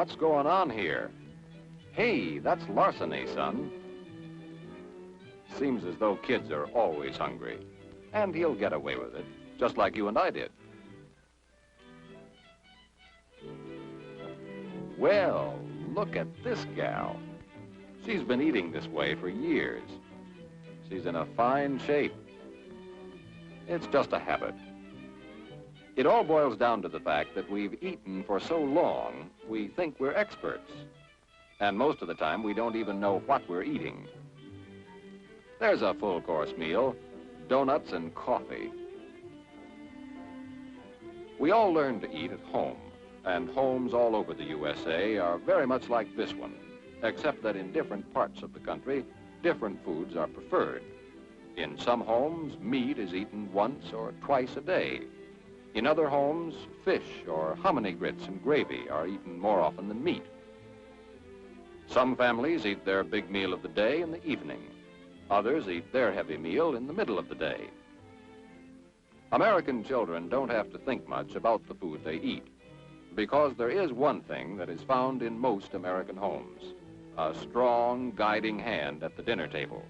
What's going on here? Hey, that's larceny, son. Seems as though kids are always hungry. And he'll get away with it, just like you and I did. Well, look at this gal. She's been eating this way for years. She's in a fine shape. It's just a habit. It all boils down to the fact that we've eaten for so long, we think we're experts. And most of the time, we don't even know what we're eating. There's a full-course meal, donuts and coffee. We all learn to eat at home, and homes all over the USA are very much like this one, except that in different parts of the country, different foods are preferred. In some homes, meat is eaten once or twice a day. In other homes, fish or hominy grits and gravy are eaten more often than meat. Some families eat their big meal of the day in the evening. Others eat their heavy meal in the middle of the day. American children don't have to think much about the food they eat, because there is one thing that is found in most American homes: a strong guiding hand at the dinner table.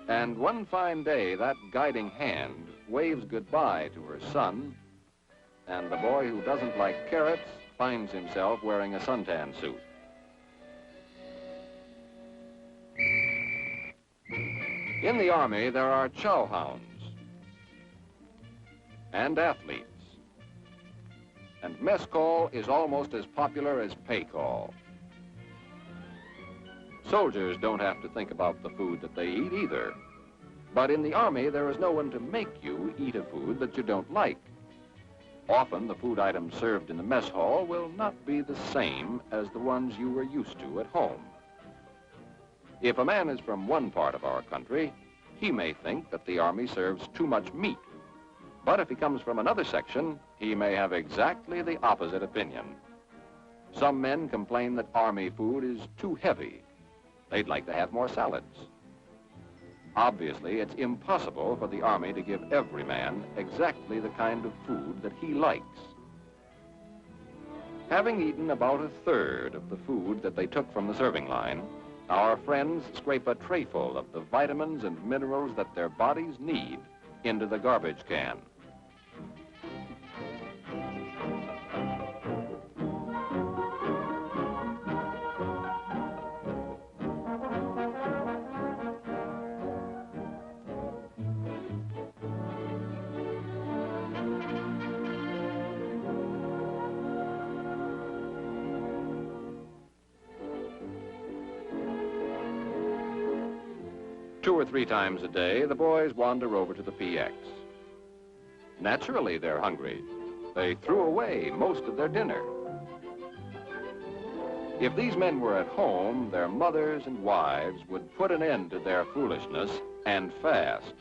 And one fine day, that guiding hand waves goodbye to her son, and the boy who doesn't like carrots finds himself wearing a suntan suit. In the Army, there are chow hounds and athletes, and mess call is almost as popular as pay call. Soldiers don't have to think about the food that they eat either. But in the Army, there is no one to make you eat a food that you don't like. Often, the food items served in the mess hall will not be the same as the ones you were used to at home. If a man is from one part of our country, he may think that the Army serves too much meat. But if he comes from another section, he may have exactly the opposite opinion. Some men complain that Army food is too heavy. They'd like to have more salads. Obviously, it's impossible for the Army to give every man exactly the kind of food that he likes. Having eaten about a third of the food that they took from the serving line, our friends scrape a trayful of the vitamins and minerals that their bodies need into the garbage can. Two or three times a day, the boys wander over to the PX. Naturally, they're hungry. They threw away most of their dinner. If these men were at home, their mothers and wives would put an end to their foolishness and fast.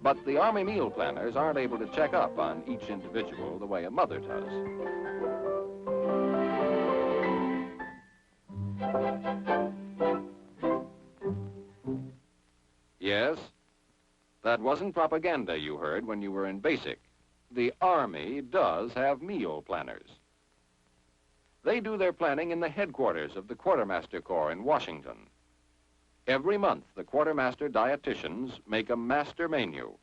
But the Army meal planners aren't able to check up on each individual the way a mother does. Yes, that wasn't propaganda you heard when you were in basic. The Army does have meal planners. They do their planning in the headquarters of the Quartermaster Corps in Washington. Every month, the quartermaster dietitians make a master menu.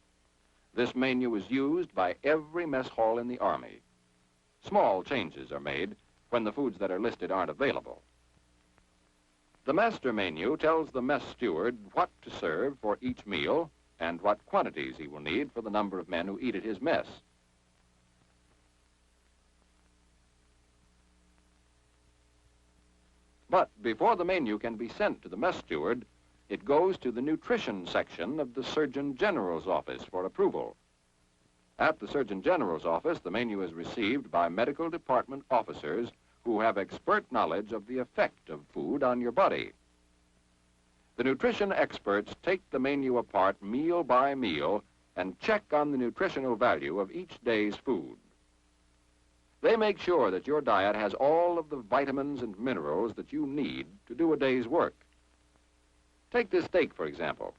This menu is used by every mess hall in the Army. Small changes are made when the foods that are listed aren't available. The master menu tells the mess steward what to serve for each meal and what quantities he will need for the number of men who eat at his mess. But before the menu can be sent to the mess steward, it goes to the nutrition section of the Surgeon General's office for approval. At the Surgeon General's office, the menu is received by medical department officers who have expert knowledge of the effect of food on your body. The nutrition experts take the menu apart meal by meal and check on the nutritional value of each day's food. They make sure that your diet has all of the vitamins and minerals that you need to do a day's work. Take this steak, for example.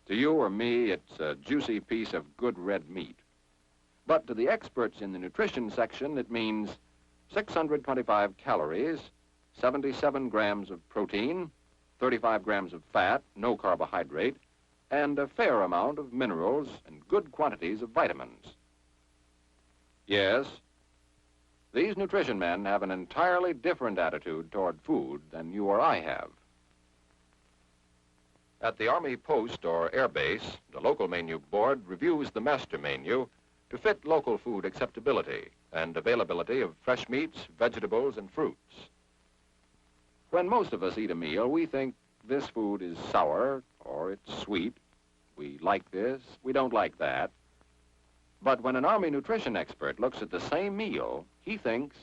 To you or me, it's a juicy piece of good red meat. But to the experts in the nutrition section, it means 625 calories, 77 grams of protein, 35 grams of fat, no carbohydrate, and a fair amount of minerals and good quantities of vitamins. Yes, these nutrition men have an entirely different attitude toward food than you or I have. At the Army post or air base, the local menu board reviews the master menu to fit local food acceptability and availability of fresh meats, vegetables, and fruits. When most of us eat a meal, we think this food is sour or it's sweet. We like this, we don't like that. But when an Army nutrition expert looks at the same meal, he thinks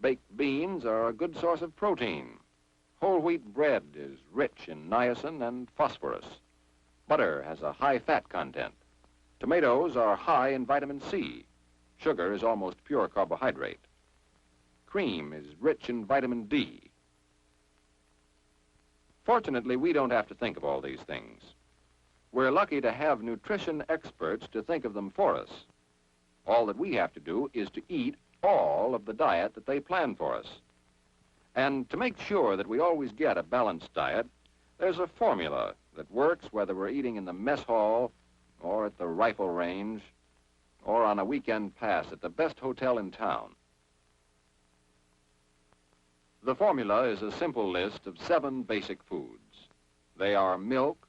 baked beans are a good source of protein. Whole wheat bread is rich in niacin and phosphorus. Butter has a high fat content. Tomatoes are high in vitamin C. Sugar is almost pure carbohydrate. Cream is rich in vitamin D. Fortunately, we don't have to think of all these things. We're lucky to have nutrition experts to think of them for us. All that we have to do is to eat all of the diet that they plan for us. And to make sure that we always get a balanced diet, there's a formula that works whether we're eating in the mess hall or at the rifle range or on a weekend pass at the best hotel in town. The formula is a simple list of 7 basic foods. They are milk,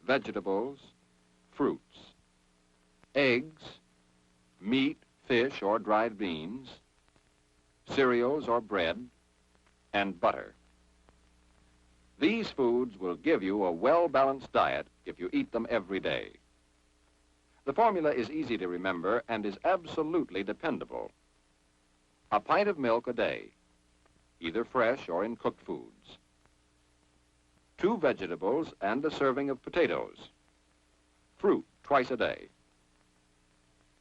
vegetables, fruits, eggs, meat, fish, or dried beans, cereals or bread, and butter. These foods will give you a well-balanced diet if you eat them every day. The formula is easy to remember and is absolutely dependable. A pint of milk a day, either fresh or in cooked foods. 2 vegetables and a serving of potatoes. Fruit twice a day.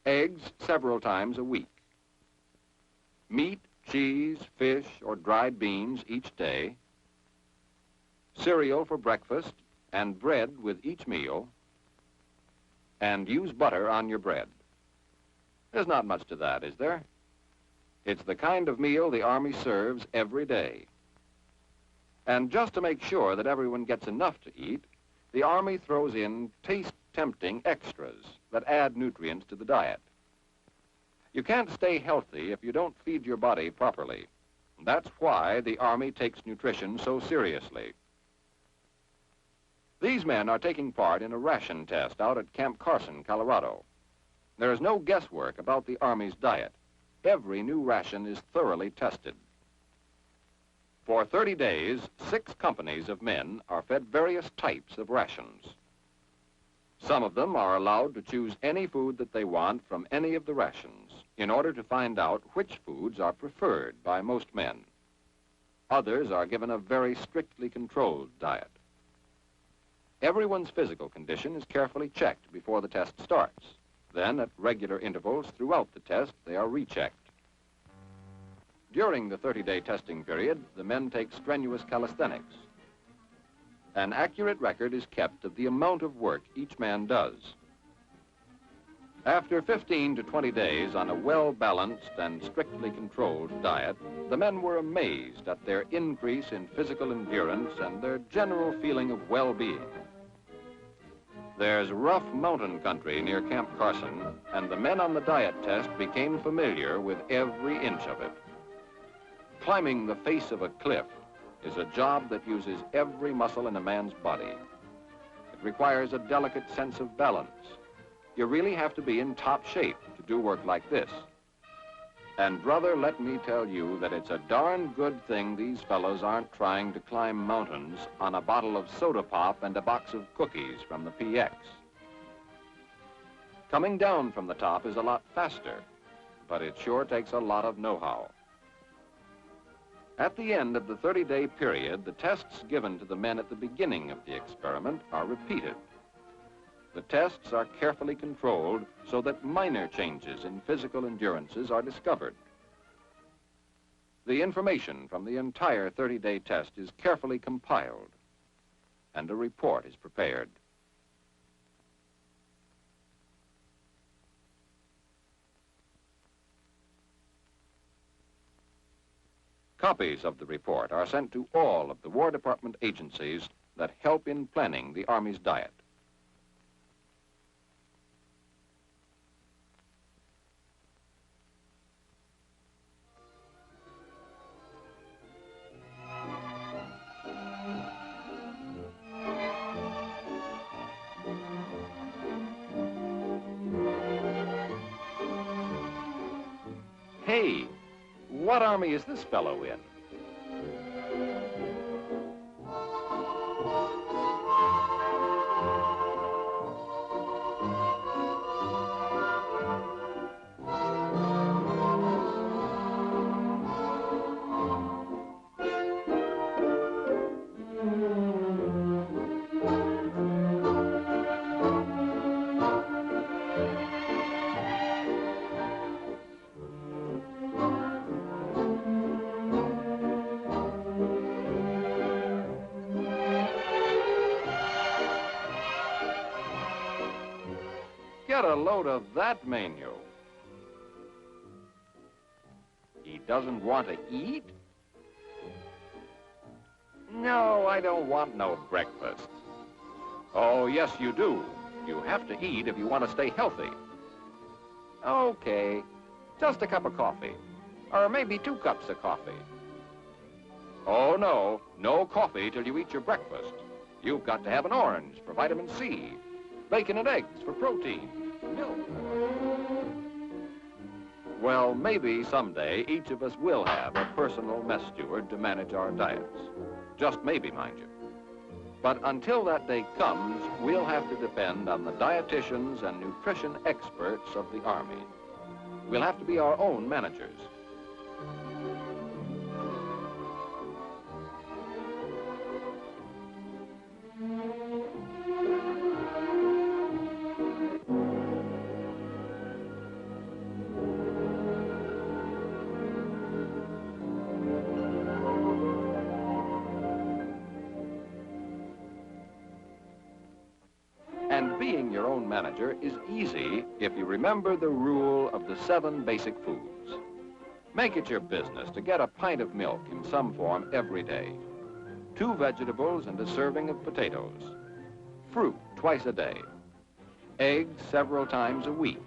Eggs several times a week. Meat, cheese, fish, or dried beans each day. Cereal for breakfast and bread with each meal. And use butter on your bread. There's not much to that, is there? It's the kind of meal the Army serves every day. And just to make sure that everyone gets enough to eat, the Army throws in taste-tempting extras that add nutrients to the diet. You can't stay healthy if you don't feed your body properly. That's why the Army takes nutrition so seriously. These men are taking part in a ration test out at Camp Carson, Colorado. There is no guesswork about the Army's diet. Every new ration is thoroughly tested. For 30 days, 6 companies of men are fed various types of rations. Some of them are allowed to choose any food that they want from any of the rations in order to find out which foods are preferred by most men. Others are given a very strictly controlled diet. Everyone's physical condition is carefully checked before the test starts. Then, at regular intervals throughout the test, they are rechecked. During the 30-day testing period, the men take strenuous calisthenics. An accurate record is kept of the amount of work each man does. After 15 to 20 days on a well-balanced and strictly controlled diet, the men were amazed at their increase in physical endurance and their general feeling of well-being. There's rough mountain country near Camp Carson, and the men on the diet test became familiar with every inch of it. Climbing the face of a cliff is a job that uses every muscle in a man's body. It requires a delicate sense of balance. You really have to be in top shape to do work like this. And brother, let me tell you that it's a darn good thing these fellows aren't trying to climb mountains on a bottle of soda pop and a box of cookies from the PX. Coming down from the top is a lot faster, but it sure takes a lot of know-how. At the end of the 30-day period, the tests given to the men at the beginning of the experiment are repeated. The tests are carefully controlled so that minor changes in physical endurances are discovered. The information from the entire 30-day test is carefully compiled, and a report is prepared. Copies of the report are sent to all of the War Department agencies that help in planning the Army's diet. Hey, what army is this fellow in? Get a load of that menu. He doesn't want to eat? No, I don't want no breakfast. Oh, yes, you do. You have to eat if you want to stay healthy. Okay, just a cup of coffee. Or maybe 2 cups of coffee. Oh, no, no coffee till you eat your breakfast. You've got to have an orange for vitamin C, bacon and eggs for protein, milk. Well, maybe someday each of us will have a personal mess steward to manage our diets. Just maybe, mind you. But until that day comes, we'll have to depend on the dietitians and nutrition experts of the Army. We'll have to be our own managers. And being your own manager is easy if you remember the rule of the 7 basic foods. Make it your business to get a pint of milk in some form every day, 2 vegetables and a serving of potatoes, fruit twice a day, eggs several times a week,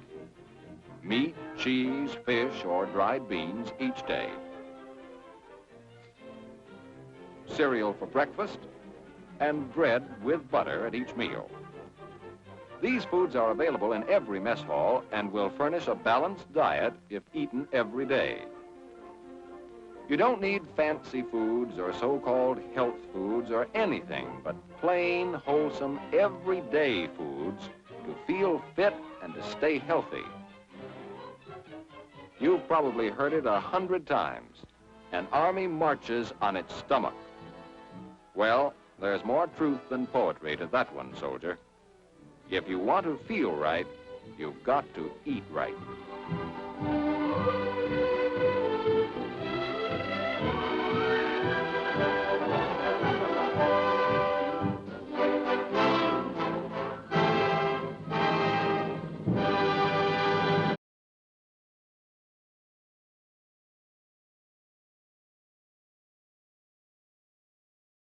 meat, cheese, fish, or dried beans each day, cereal for breakfast, and bread with butter at each meal. These foods are available in every mess hall and will furnish a balanced diet if eaten every day. You don't need fancy foods or so-called health foods or anything but plain, wholesome, everyday foods to feel fit and to stay healthy. You've probably heard it 100 times. An army marches on its stomach. Well, there's more truth than poetry to that one, soldier. If you want to feel right, you've got to eat right.